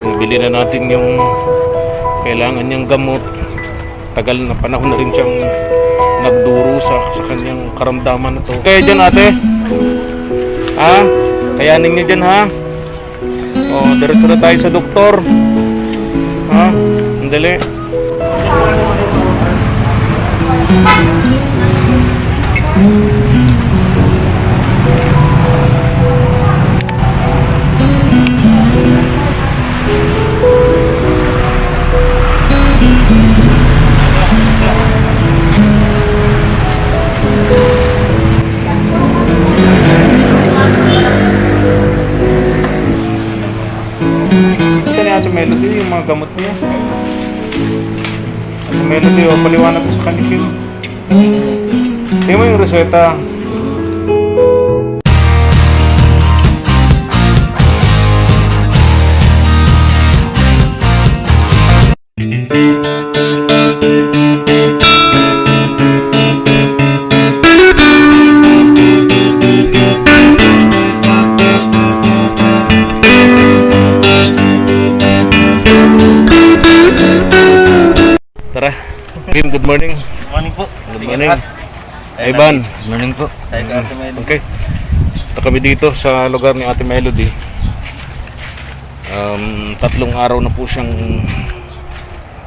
Bili na natin yung kailangan niyang gamot. Tagal na panahon na rin siyang nagdurusa sa kanyang karamdaman na to. Kaya dyan ate? Ha? Kayanin niyo dyan ha? O, diretso na tayo sa doktor. Ha? Sandali. Ate Melody, yung mga gamot niya. Ate Melody, paliwanag ko sa kanya. Tingnan mo yung reseta. Tara, Kim, good morning. Good morning po. Good morning. Ivan. Good morning po. Okay. Ito kami dito sa lugar ni Ate Melody. 3 araw na po siyang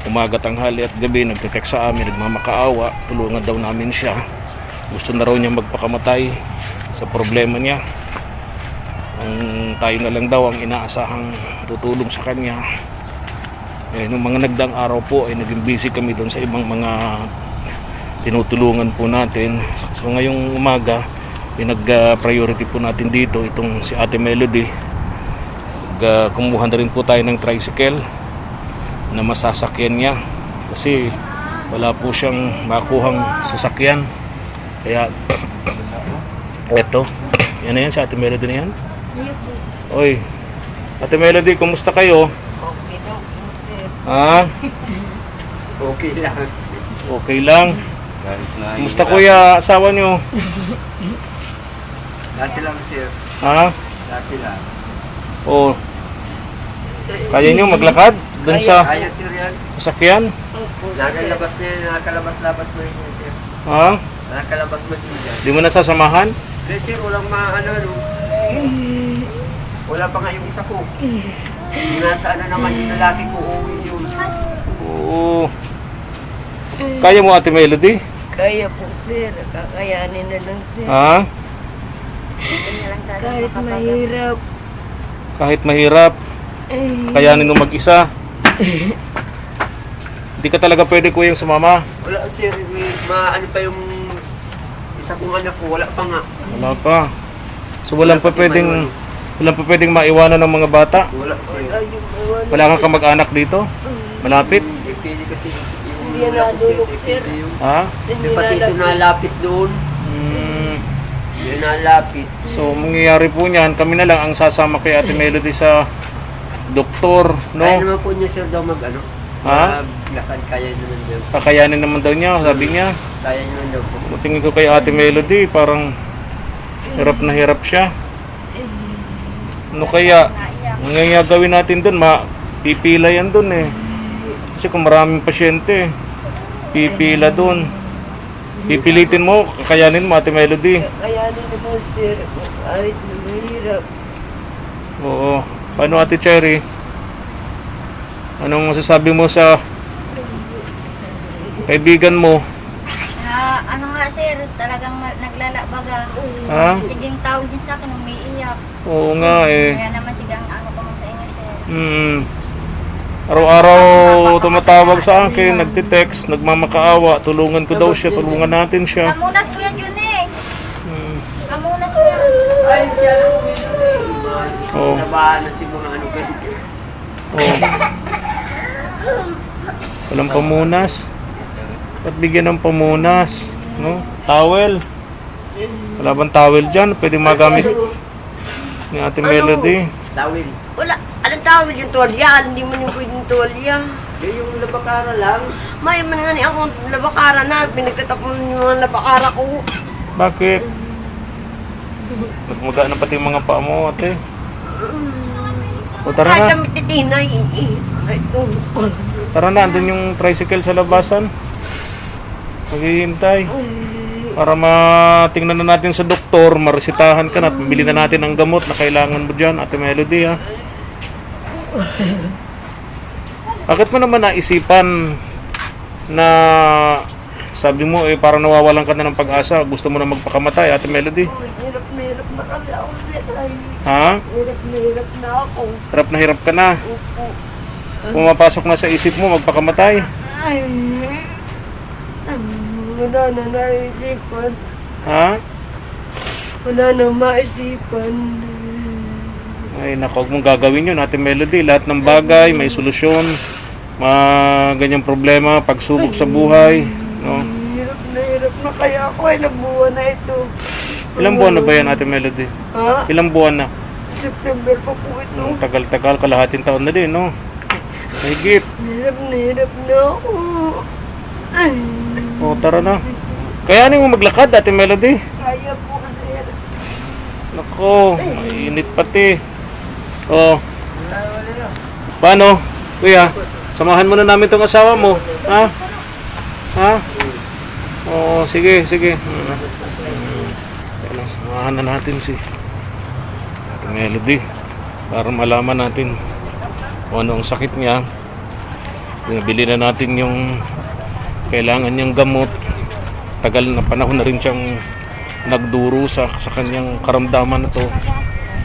umaga, tanghali at gabi nagte-text sa amin, nagmamakaawa, tulungan daw namin siya. Gusto na raw niya magpakamatay sa problema niya. Tayo na lang daw ang inaasahang tutulong sa kanya. Nung mga nagdaang araw po ay naging busy kami doon sa ibang mga tinutulungan po natin. So ngayong umaga pinag-priority po natin dito itong si Ate Melody. Kumuha na rin po tayo ng tricycle na masasakyan niya kasi wala po siyang makuhang sasakyan. Kaya eto, yan na yan si Ate Melody na yan. Oy, Ate Melody, kumusta kayo? Ha? Okay lang. Okay lang. Kumusta kuya, asawa nyo? Dati lang sir. Ha? Dati lang. O, kaya nyo maglakad dun sa Kaya sir yan. sasakyan? Nakalabas niya, nakalabas-labas mo yun sir. Ha? Nakalabas mo din dyan. Di mo nasasamahan? Pero sir, walang no. Wala pa nga yung isa ko. Nasa naman yung lalaki ko, uwi yun. Oo. Kaya mo Ate Melody? Kaya po sir, kakayanin na lang sir. Ha? Kahit mahirap. Kahit mahirap, kayanin mo mag-isa. Hindi ka talaga pwede kuya yung sumama. Wala sir, ano pa yung isa kong anak ko, wala pa nga. Wala pa. So walang pa pwedeng maiwanan ng mga bata. Wala sir. Wala kang kamag-anak dito? Malapit? Pili kasi yung Hindi na dulog sir. Ha? Yung pati ito nalapit doon. Yung nalapit. So mangyayari po niyan, kami na lang ang sasama kay Ate Melody sa doktor, Kaya no? naman po niya sir daw mag-ano. Ha? Lakad kaya naman daw. Kakayanin naman daw niya, sabi niya. Kaya naman daw po. Tingin ko kay Ate Melody, parang hirap na hirap siya. Ano kaya? Ang gagawin natin doon, pipila yan doon eh. Kasi kung maraming pasyente, pipila doon. Pipilitin mo, kakayanin mo Ate Melody. Kakayanin na po sir, kahit mahirap. Oo. Paano Ate Cherry? Anong masasabi mo sa kaibigan mo? Ano nga sir, talagang naglalabaga. Ha? Hindi yung tawag niya sa akin, umiiyak. Oo nga eh. Kaya naman sigang ano ko sa inyo sir. Araw-araw tumatawag sa akin, nagte-text, nagmamakaawa, tulungan ko daw siya, tulungan natin siya. Kamunas ko yan yun eh. Kamunas ko yan. Ay, siya Oo. nabahan na si mga ano ganito. Oo. Walang pamunas. Ba't bigyan ng pamunas? No? Towel. Wala bang towel dyan? Pwede magamit ni Ate Melody. Tawil. Wala, anong tawag yung tuwalya? Hindi mo yung pwedeng tuwalya. Yung labakara lang. May man nga ni akong labakara na, pinagtatapon yung mga labakara ko. Bakit? Nagmaga na pati yung mga paa mo, ate. O tara Kahit na. kami titinay, ay tulog. Tara na, andun yung tricycle sa labasan. Maghihintay. Para matingnan na natin sa doktor, maresitahan ka na at bili na natin ang gamot na kailangan mo dyan, Ate Melody, ha? Bakit mo naman naisipan na sabi mo parang nawawalan ka na ng pag-asa, gusto mo na magpakamatay, Ate Melody? Hirap na kasi ako. Ay, Ha? hirap na ako. Hirap ka na. Opo. Pumapasok na sa isip mo magpakamatay. Ay, wala na naisipan. Ha? Wala na maisipan. Ay, naku, huwag mong gagawin yun, Ate Melody. Lahat ng bagay, may solusyon. Ganyang problema, pagsubok sa buhay. No? Hirap na kaya ako. Ilang buwan na ito. Ilang buwan na ba yan, Ate Melody? Ha? Ilang buwan na? September pa po ito. Ang tagal-tagal, kalahating taon na din, no? Mahigit. Hirap na ako. Ay, O, tara na. Kayanin mo maglakad, Ate Melody. kaya po kasi. Nako, mainit pati. O. Paano? Kuya, samahan mo na namin tong asawa mo. Ha? Ha? O, sige. Kaya samahan na natin si Ate Melody para malaman natin kung ano ang sakit niya. Binabili na natin yung kailangan niyang gamot. Tagal na panahon na rin siyang nagdurusa sa kanyang karamdaman na to.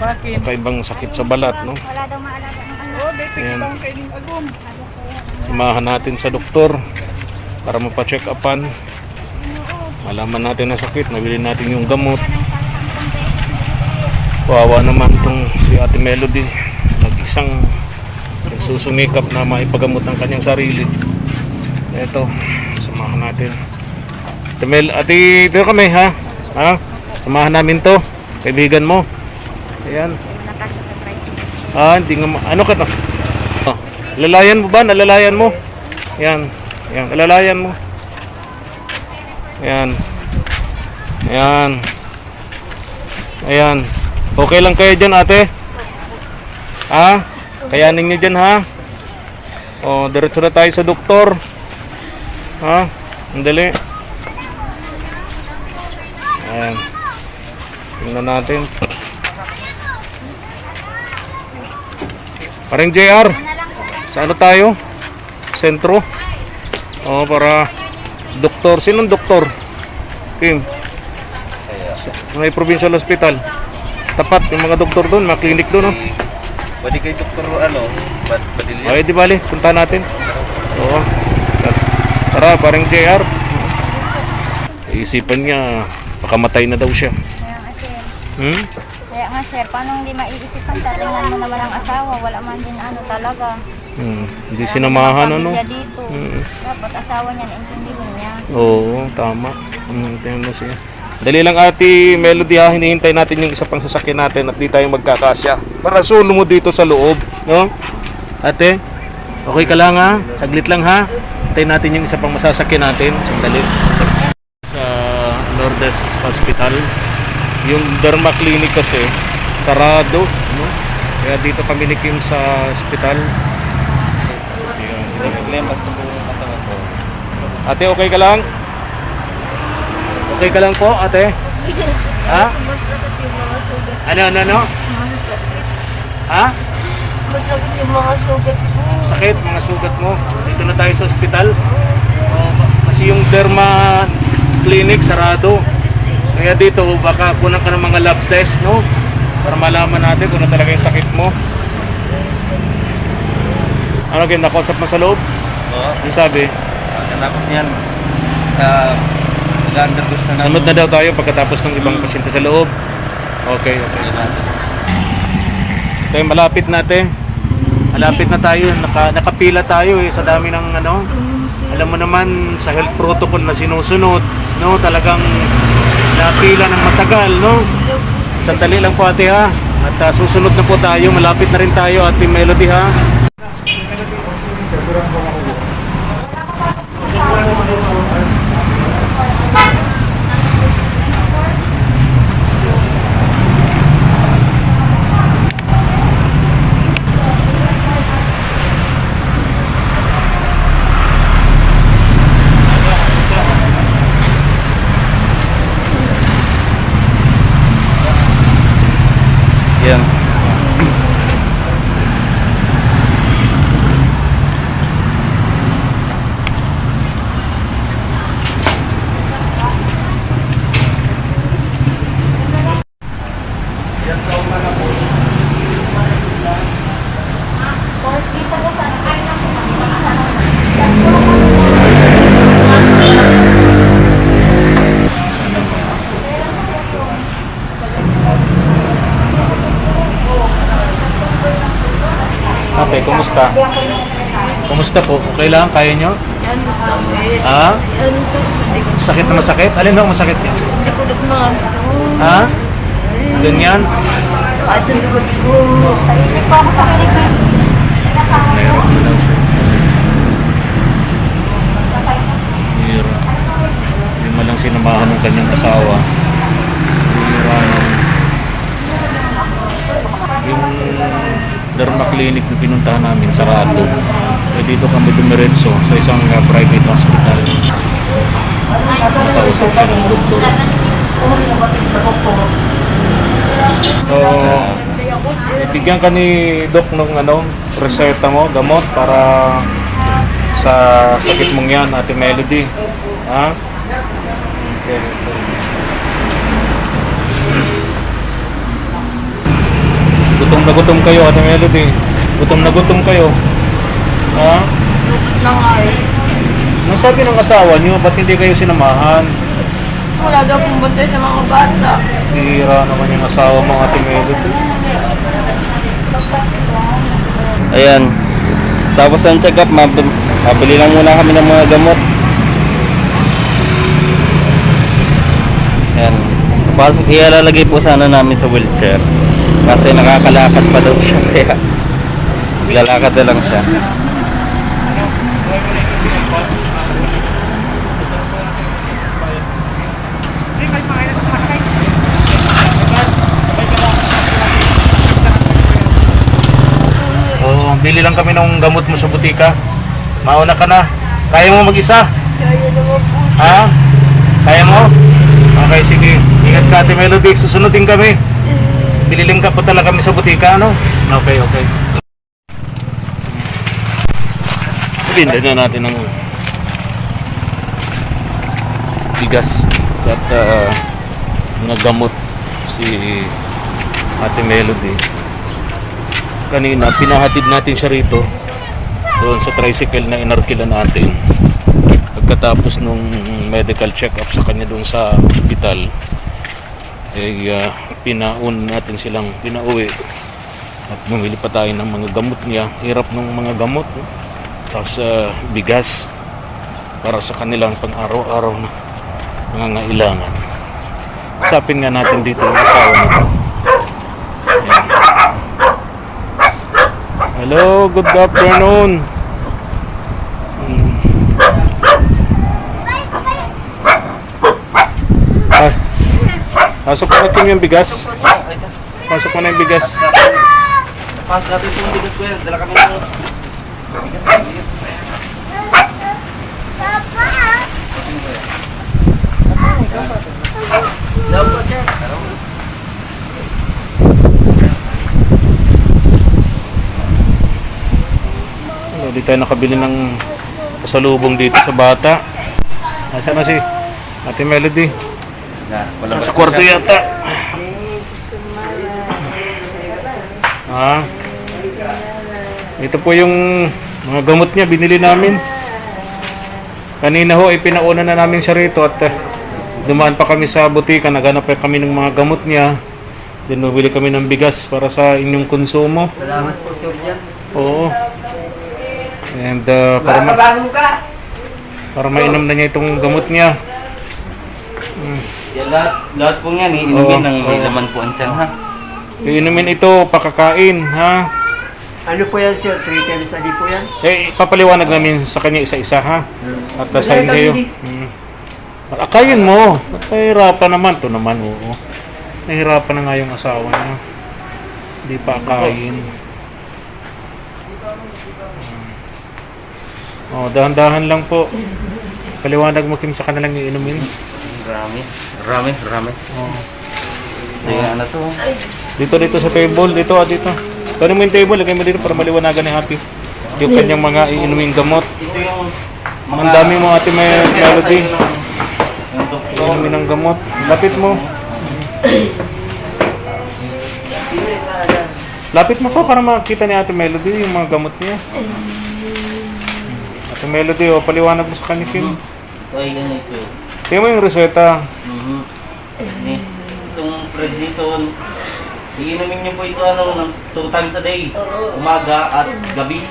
Kakaibang sakit sa balat, no? Wala daw maalaga ng ano. Ayan. Samahan natin sa doktor para mapacheck upan. Malaman natin ang sakit, nabili natin yung gamot. Kawawa naman tong si Ate Melody. Nag-isang nagsusumikap na maipagamot ang kanyang sarili. Ito, samahan natin. Ate, dito kami, ha? Ha? Samahan namin to. Kaibigan mo. Ayan. Hindi nga ano ka to? Oh, lalayan mo ba? Nalalayan mo? Ayan. Ayan, alalayan mo. Ayan. Ayan. Ayan. Okay lang kayo dyan, ate? Ha? Kayanin nyo dyan, ha? O, diretso na tayo sa doktor. Ha? Andali. Ayan. Tingnan natin. Parang JR. Sa ano tayo? Sentro. O, para doktor. Sinong doktor? Kim. May provincial hospital. Tapat yung mga doktor doon, mga klinik doon, no? Pwede kay doktor Badilya. Ay, di bali, punta natin. Oo. Tara, parang JR. Iisipan niya, pakamatay na daw siya. Kaya nga sir. Hmm? Kaya nga sir, paano hindi maiisipan? Tatingnan mo naman ang asawa. Wala man din ano talaga. Hindi sinamahan, ano? Pamilya dito. Dapat asawa niya naintindihin niya. Oo, tama. Tingnan mo siya. Dali lang, Ate Melody, ha. Hinihintay natin yung isa pang sasakyan natin at di tayo magkakasya. Para sulo mo dito sa loob, no? Ate, okay ka lang, ha? Saglit lang, ha? Hintayin natin yung isa pang masasakyan natin. Sandali. Sa Lourdes Hospital. Yung Derma Clinic kasi, sarado, no? Kaya dito kami ni Kim sa hospital. Ate, okay ka lang? Okay ka lang po, ate? Ha? Ano? Ha? Masakit yung mga sugat ko. Sakit, mga sugat mo. Dito na tayo sa ospital. Kasi yung Derma Clinic sarado. Kaya dito, baka kunan ka ng mga lab test, no? Para malaman natin kung ano talaga yung sakit mo. Ano, nakausap mo sa loob? Oo. Ano sabi? Katapos niyan, nag-undergoes na namin. Sunod na daw tayo pagkatapos ng ibang pasyente sa loob. Okay. Tayo malapit natin. Malapit na tayo. Nakapila tayo sa dami ng ano. Alam mo naman sa health protocol na sinusunod, no? Talagang napila ng matagal, no? Sandali lang po, ate, ha. At susunod na po tayo. Malapit na rin tayo, Ate Melody, ha. Ate, kumusta? Kumusta po? Okay lang? Kaya nyo? Yan, sakit. Ha? Yan, sakit. Sakit na masakit? Alin daw masakit yan? Hindi ko nagmahal ko. Ha? Ganyan? At ang likod ko. Tainip po ako sa Pilipinas. Meron na lang siya. Hira. Hindi man lang sinamahan ng kanyang asawa. Hira nung... Yung derma clinic na pinuntahan namin, sarado. Eh dito kami dumiretso sa isang private hospital. Nakausap siya ng doktor. So, bigyan ka ni Doc ng reseta mo, gamot para sa sakit mong yan, Ate Melody. Ha? Okay. Gutom na gutom kayo, Ate Melody. Gutom na gutom kayo. Ha? Nang ay. Nang sabi ng asawa niyo, ba't hindi kayo sinamahan? Wala daw pumunta sa mga bata. Hira naman yung asawa mo, Ate Melody. Ayan. Tapos ang check-up, mabili lang muna kami ng mga gamot. Ayan. Pasok, ilalagay po sana namin sa wheelchair. Kasi nakakalakad pa daw siya. Kaya lalakad na lang siya. Oh, bili lang kami ng gamot mo sa butika. Mauna ka na. Kaya mo mag-isa? Kaya naman po. Ha? Kaya mo? Okay, sige. Ingat ka, Ate Melody. Susunodin kami. Bililing ka pa talaga kami sa butika, ano? Okay, okay. Binda na natin ng bigas at mga gamot si Ate Melody. Kanina, pinahatid natin siya rito doon sa tricycle na inarkila natin. Pagkatapos nung medical check-up sa kanya doon sa hospital, pinaun natin silang pinauwi at bumili pa tayo ng mga gamot niya. Hirap ng mga gamot, no? Tapos bigas para sa kanilang pang-araw-araw na pangangailangan. Usapin nga natin dito yung asawa nito. Ayan. Hello, good afternoon. Pasok mo natin yung bigas. Pasok mo na yung bigas. Pas natin itong bigas ko yan. Dala kami ng bigas. Daw po, sir. Hindi tayo nakabili ng pasalubong dito sa bata. Nasaan na si Ate Melody? Sa kwarto yata. Ito po yung mga gamot niya, binili namin. Kanina ho, pinauna na namin siya rito at dumaan pa kami sa butika, naghanap pa kami ng mga gamot niya. Then bumili kami ng bigas para sa inyong konsumo. Salamat po, sir. Yan. Oo. And Makakabangon ka. para mainom na niya itong gamot niya. Yan, lahat po yan, iinumin ng may Oo. laman po ang tiyan, ha? Iinumin ito, pakakain, ha? Ano po yan, sir? 3 times a day po yan? Papaliwanag namin sa kanya isa-isa, ha? At sa Wala kayo. kami. Akayin mo. Nahihirapan naman. Ito naman, oo. Nahihirapan na nga yung asawa niya. Hindi pa akayin. Dahan-dahan lang po. Paliwanag mo Kim sa kanilang iinumin. Rami. Oh. Kaya ano to? Dito sa table. Dito. Kunin mo yung table. Lagay mo dito para maliwanagan ni Happy. Yung kanyang mga iinuming gamot. Ito yung Ang dami mo, Ate Melody. yung doktor. Inumin ng gamot. Lapit mo. Lapit mo pa para makita ni Ate Melody yung mga gamot niya. Ate Melody, o paliwanag mo sa kanya, Kim. Ito ay ganito. Tingnan mo yung reseta. Itong prednisone, iinumin niyo po ito ng 2 times a day. Umaga at gabi.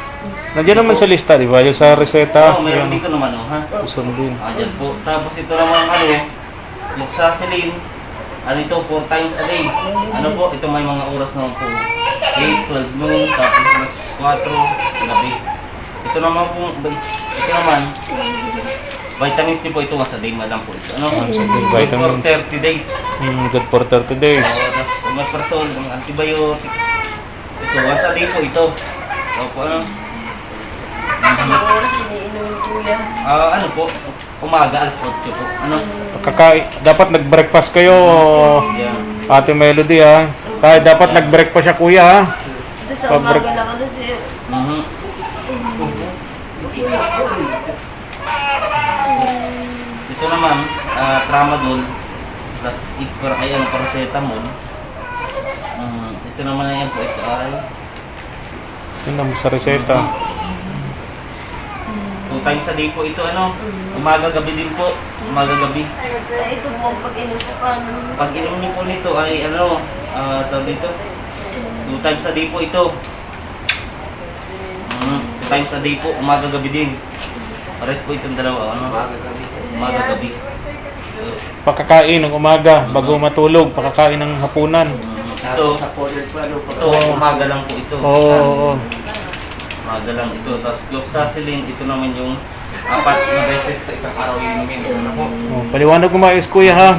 Nandiyan naman sa lista, di ba? Yung sa reseta. Oo, meron Yan. dito naman, ha? Susundin. Dyan po. Tapos ito naman, yung Saselin, ito 4 times a day. Po, ito may mga oras naman po. 8, 12 noon, tapos mas 4, gabi. Ito naman, vitamins niyo po ito, once a day man lang po ito. Once a day, For vitamins. 30 days. Good for 30 days. Tapos Omeprazole, antibiotic. Ito, once a day po ito. Opo, Ang oras iniinom ni Kuya. po, umaga, alas 8 po. Dapat nag-breakfast kayo, Yan. Ate Melody, ha? Kaya dapat nag-breakfast siya, kuya, ha? Ito sa umaga lang ano sir. Ito naman, tramadol plus paracetamol. Ito naman na yan po, ito ay Yun lang sa reseta. 2 times a day po ito, umaga gabi din po, umaga gabi. Ito po ang pag-inom ko paano. Pag inom niyo po nito ay tawag dito, 2 times a day po ito. 2 times a day po, umaga gabi din. Pares po itong dalawa, umaga gabi. Pakakain ng umaga, bago matulog, pakakain ng hapunan. Ito, Sa corner po, ito, umaga lang po ito. Oo. Umaga lang ito. Tapos Cloxacillin, ito naman yung 4 na beses sa isang araw inumin. Paliwanag mo maayos, kuya, ha?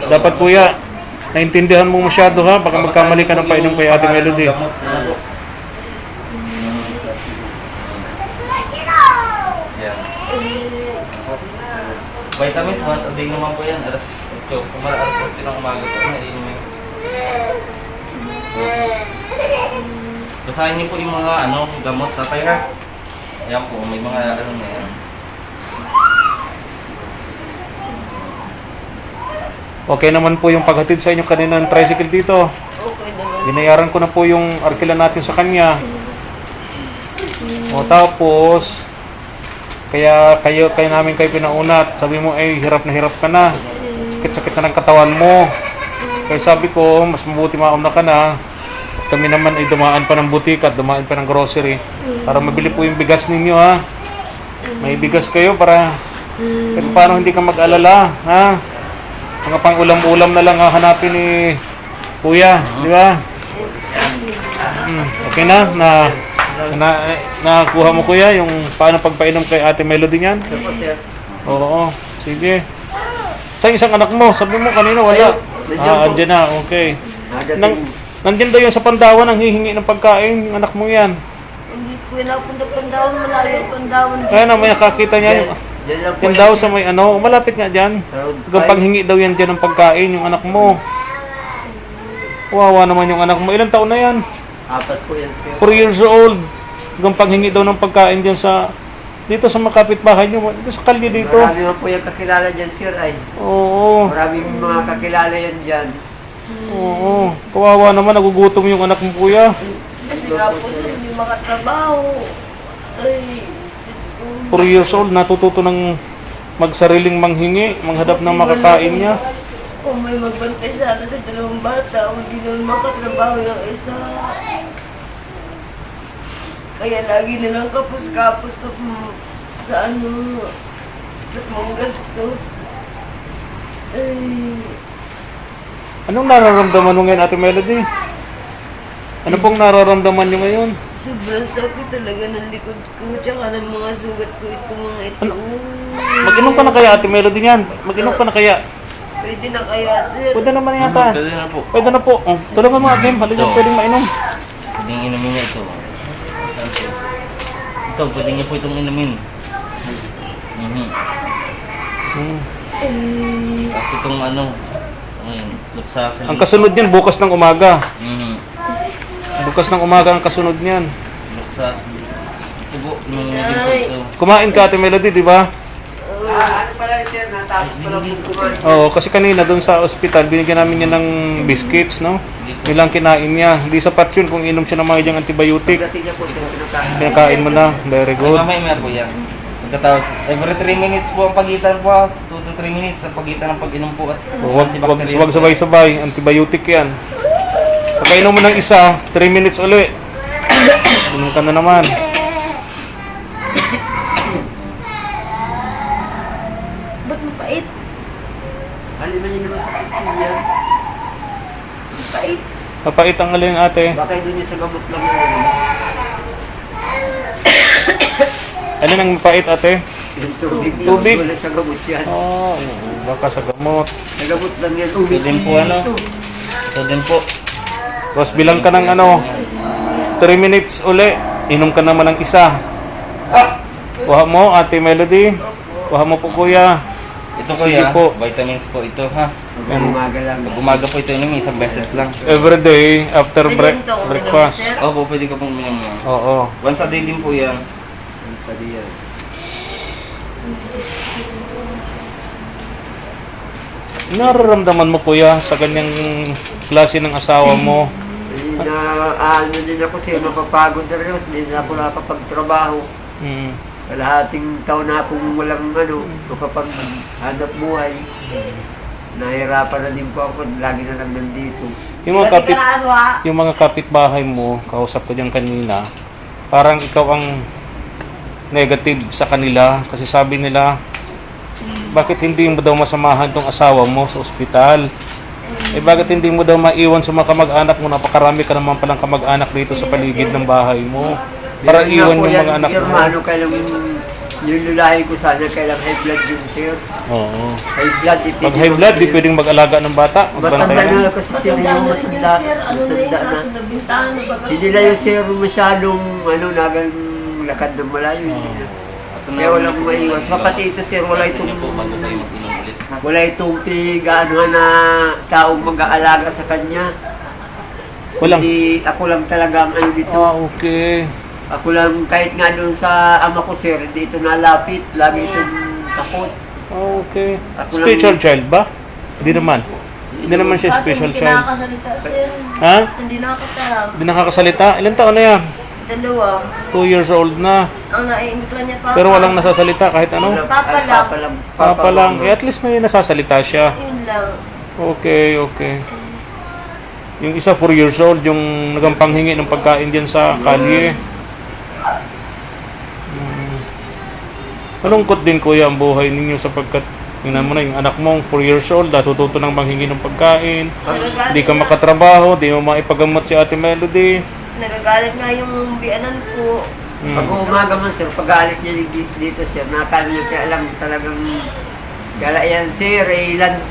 Dapat, kuya, naintindihan mo masyado, ha? Baka magkamali ka ng painom kay Ate Melody. Gamot. Yan. Vitamins, once a day naman po yan. Alas 8. Sumara alas 8 ng umaga po. Inumin. Basahin niyo po yung mga gamot tatay, ha. Ayan po, may mga na yan. Okay naman po yung paghatid sa inyo kanina ng tricycle dito. Okay naman. Binayaran ko na po yung arkila natin sa kanya. O tapos, kaya namin kayo pinaunat. Sabi mo, hirap na hirap ka na. Sakit-sakit na ng katawan mo. Kaya sabi ko, mas mabuti mauna ka na. Kami naman ay dumaan pa ng butika at dumaan pa ng grocery. Para mabili po yung bigas ninyo, ha. May bigas kayo para kahit paano hindi ka mag-alala, ha. Mga pang-ulam-ulam na lang hahanapin ni Kuya, di ba? Okay na? Nakuha mo, Kuya, yung paano pagpainom kay Ate Melody niyan? po sir. Oo, sige. Sa isang anak mo, sabi mo kanina wala. Andyan na, okay. Nandiyan daw yung sa Pandawan ang hihingi ng pagkain, yung anak mo yan. Hindi ko na punta Pandawan, malayo ang Pandawan. Kaya na may nakakita niya. Diyan lang po Yan daw sa may malapit nga dyan. Hanggang panghingi daw yan dyan ng pagkain, yung anak mo. Wawa naman yung anak mo. Ilang taon na yan? 4 po yan sir. 4 years old. Hanggang panghingi daw ng pagkain dyan sa... Dito sa makapit bahay nyo. Dito sa kalye dito. Marami naman po yung kakilala dyan sir ay. Oo. Maraming mga kakilala yan dyan. Oo. Kawawa naman. Nagugutom yung anak mo, kuya. Kasi nga po sir, hindi makatrabaho. Ay, 4 years old. Natututo ng magsariling manghingi. Manghadap ng makakain niya. kung may magbantay sana sa 2 bata, hindi naman makatrabaho ng isa. Kaya lagi nilang kapos-kapos sa mga gastos. Ay, Anong nararamdaman mo ngayon, Ate Melody? Ano pong nararamdaman niyo ngayon? sobrang sakit talaga ng likod ko, tsaka ng mga sugat ko itong mga ito. Mag-inom ka na kaya, Ate Melody niyan? Mag-inom ka na kaya? Pwede na kaya, sir? Pwede naman yata. Pwede na po. Pwede na po. Oh, tulungan mo, Akim. Halika, Ito. pwedeng mainom. Pwedeng inumin niya ito. Saan po? Ito, pwede niya po itong inumin. Tapos itong Cloxacillin. Ang kasunod niyan, bukas ng umaga. Mhm. Bukas ng umaga ang kasunod niyan. Cloxacillin. Ito po, inumin niya din po ito. Kumain ka, Ate Melody, di ba? Ano pala sir, natapos pala kung kumain. Oo, kasi kanina doon sa ospital, binigyan namin niya ng biscuits, no? Yun lang kinain niya. Hindi sapat yun kung inom siya ng mga diyang antibiotic. Pagdating niya po sir, pinakain. Pinakain mo na. Very Ay, good. mamaya po yan. Pagkatapos, every 3 minutes po ang pagitan po. 2 to 3 minutes ang pagitan ng pag-inom po at Huwag sabay-sabay. Antibiotic yan. Pagkainom mo ng isa, 3 minutes uli. Inom ka na naman. Ba't mapait? Aliman niyo naman sa kitchen niya. Pait. Papait ang alin ate. Baka doon niya sa gamot lang yun. Alin ang mapait ate? Yung tubig. Tubig? Wala sa gamot yan. Oo, baka sa gamot. Sa gamot lang yan. ito din po ano. Ito din po. Tapos bilang ka ng ano, 3 minutes uli. Inom ka naman ng isa. Kuha mo ate Melody. Kuha mo po kuya. Ito Sige kuya, po. vitamins po ito ha. Pag umaga lang. Pag umaga po ito inom isang beses lang. Every day after breakfast. Opo, pwede ka pong uminom yan. Oo. Once a day din po yan. Ang sabi yan. Nararamdaman mo kuya sa ganyang klase ng asawa mo. Ano din ako sir, mapapagod na rin. Hindi na ako nakapagtrabaho. Mm. Kalahating taon na akong walang makapaghanap buhay. Nahirapan na din po ako. Lagi na lang nandito. Yung mga Ba't di ka naaswa? yung mga kapitbahay mo, kausap ko diyan kanina, parang ikaw ang negative sa kanila kasi sabi nila, bakit hindi mo daw masamahan tong asawa mo sa ospital? Eh bakit hindi mo daw maiwan sa mga kamag-anak mo? Napakarami ka naman palang kamag-anak dito sa paligid ng bahay mo. Para Meron nga iwan po yung yan, mga anak sir, mo. Ano, kailang yung lulahi ko sana, kailang high blood yun, sir. Oo. High blood, Pag high blood, di pwedeng mag-alaga ng bata. Matanda Bantayan. na kasi sir, yung matanda. Ano na yun? Matanda na. Nasa nabintahan na baga. Hindi na yung sir masyadong, nagang lakad ng malayo. Hindi na. Kaya walang maiwan. So, pati ito sir, wala itong, po bago kayo mag-inom ulit. wala itong pinag-aanohan na taong mag-aalaga sa kanya. Walang. Hindi, ako lang talaga ang ano dito. Ah, okay. Ako lang, kahit nga doon sa ama ko sir, hindi ito nalapit. Lagi itong takot. Okay. Ako Special child ba? Hindi naman. Hindi naman siya Kaso special hindi child. nakakasalita, sir. Ha? Hindi nakakatarang. Hindi nakakasalita? Ilan taon na yan? 2. 2 years old na. Ang naiinit lang niya pa. Pero walang nasasalita kahit ano. Papa lang. Papa lang. Papa lang. Eh, at least may nasasalita siya. Yun lang. Okay, okay. Yung isa 4 years old, yung nagampanghingi ng pagkain diyan sa kalye. Malungkot din kuya ang buhay ninyo sapagkat tingnan mo na yung anak mong 4 years old, natututo ng manghingi ng pagkain. Hindi ka makatrabaho, di mo maipagamot si Ate Melody. Nagagalit nga yung bianan ko. Pag umaga man sir, pag aalis niya dito sir, nakakala niya kaya alam talagang gala yan sir,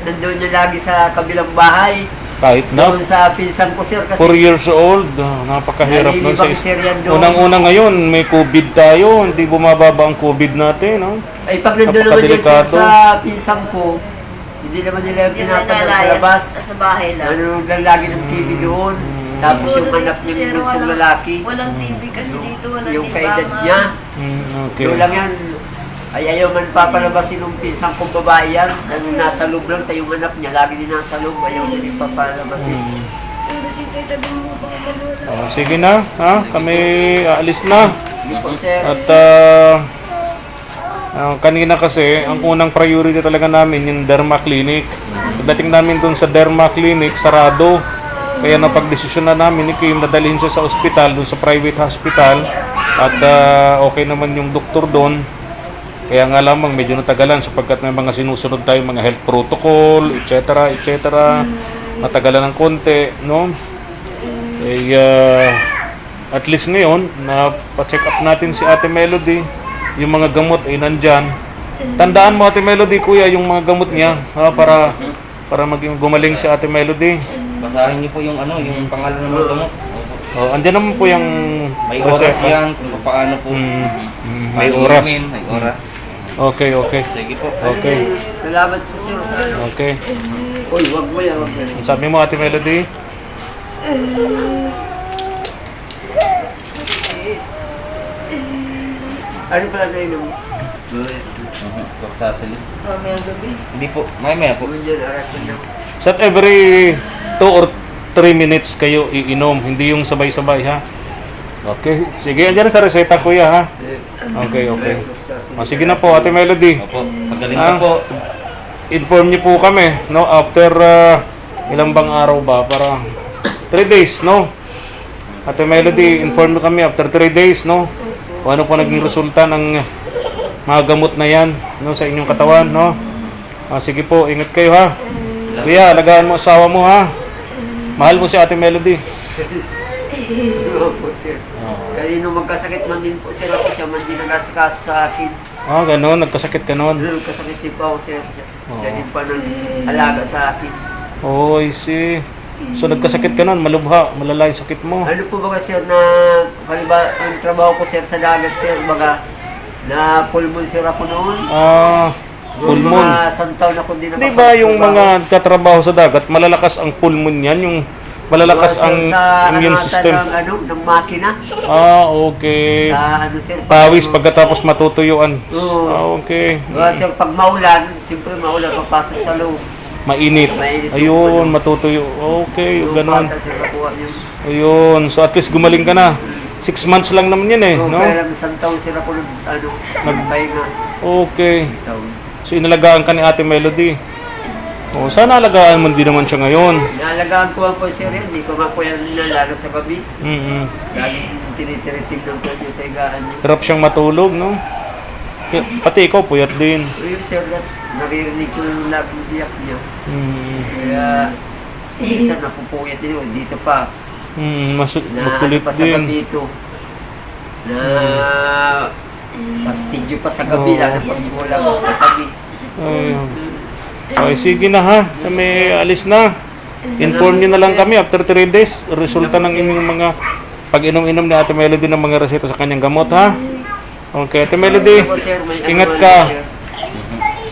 nandun niya lagi sa kabilang bahay. Kahit na Doon sa pinsan ko sir, kasi 4 years old, napakahirap nun sa nalilibang sir yan doon. Unang-una ngayon, may COVID tayo, hindi bumababa ang COVID natin, no? Ay pag nandun naman yan sir Napakadelikado. sa pinsan ko, hindi naman nila Yun na pinapadala sa nalayas labas. sa bahay lang. Nanonood lang lagi ng TV doon. Tapos yung anak niya Sir, yung bunsong walang- lalaki, Walang TV kasi dito, walang yung libangan. kaedad niya, Okay. doon lang yan. Ay ayaw man papalabasin ng pinsang kong babae yan. Ano, nasa loob lang tayo yung anak niya. Lagi din nasa loob. Ayaw din papalabasin. Kasi tayo tabi mo bang malula. Oh, sige na, ha? Kami aalis na. Hindi po sir. At kanina kasi, ang unang priority talaga namin yung Derma Clinic. Pagdating namin dun sa Derma Clinic, sarado. Kaya napagdesisyon na namin ni Kim na dalhin siya sa ospital, dun sa private hospital. At okay naman yung doktor doon. Kaya nga lamang medyo natagalan sapagkat may mga sinusunod tayong mga health protocol, etc. etc. Matagalan ng konti, no? Eh, at least ngayon, na-check up natin si Ate Melody. Yung mga gamot ay nandyan. Tandaan mo Ate Melody, kuya, yung mga gamot niya, ha, para maging gumaling si Ate Melody. Basahin niyo po yung yung pangalan ng mga gamot. Oh, andyan naman po yung May oras reseta. yan kung paano po. May paano oras. inumin, may oras. Okay, okay. Sige po. Okay, Salamat po sir. Sa ano. okay. Uy, wag mo yan. Wag mo yan. Ang sabi mo Ate Melody? Ano pala na inom? Roxacelin. Mamayang gabi. Hindi po, may po. Kung dyan, arat na lang. So every 2 or 3 minutes kayo iinom, hindi yung sabay-sabay ha. Okay, sige, andyan sa reseta kuya ha. Okay. O, sige na po, Ate Melody. Opo, magaling ka po. Inform niyo po kami, no, after ilang bang araw ba para 3 days, no? Ate Melody, inform niyo kami after 3 days, no? Kung ano po naging resulta ng mga gamot na yan, no, sa inyong katawan, no? Sige po, ingat kayo ha. Kuya, alagaan mo asawa mo ha. Mahal mo si Ate Melody. Opo, sir. Kasi nung magkasakit man din po sir ako, siya man din nag-asikaso sa akin. Ganun, nagkasakit ka noon. Nagkasakit din po ako, sir. Siya din pa nang alaga sa akin. Oh, I see. So nagkasakit ka noon, malubha, malala yung sakit mo. Ano po ba sir na, kaliba, ang trabaho ko sir sa dagat sir, baga, na pulmon sir ako noon. Pulmon. Mga santaw na kundi na Di ba yung mga katrabaho sa dagat, malalakas ang pulmon yan, yung malalakas ang immune system. Ng makina. Okay. Sa ano sir. Pawis pagkatapos matutuyuan. Oo. Okay. Sir, pag maulan, siyempre maulan, papasok sa loob. Mainit. Mainit. Ayun, matutuyo. Okay, Yung ganun. bata, sir, nakuha yun. Ayun, so at least gumaling ka na. 6 months lang naman yan eh, So, no? kaya lang isang taon sila ko nagpahinga. Okay. Taon. So inalagaan ka ni Ate Melody. Sana alagaan mo din naman siya ngayon. Naalagaan ko po sir yan, hindi ko nga po yan nalala sa gabi. Laging tinitiritig ng po niya sa higaan niya. Hirap siyang matulog, no? Pati ikaw, puyat din. So yung sir, naririnig ko yung laging iyak niya. Kaya, isa napupuyat din dito pa. Na ano Makulit pa sa din. gabi ito. Na pastigyo pa sa gabi, lalo pag simula ko sa gabi. Okay, sige na ha. Kami alis na. Inform nyo na lang kami after 3 days. Resulta ng inyong mga pag-inom-inom ni Ate Melody ng mga reseta sa kanyang gamot ha. Okay, Ate Melody. Ingat ka.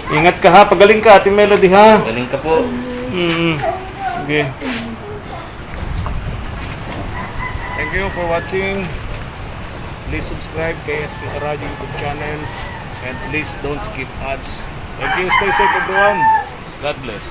Ingat ka ha. Pagaling ka, Ate Melody ha. Galing ka po. Okay. Thank you for watching. Please subscribe kay SP Sarajo YouTube channel and please don't skip ads. Thank you. Stay safe everyone. God bless.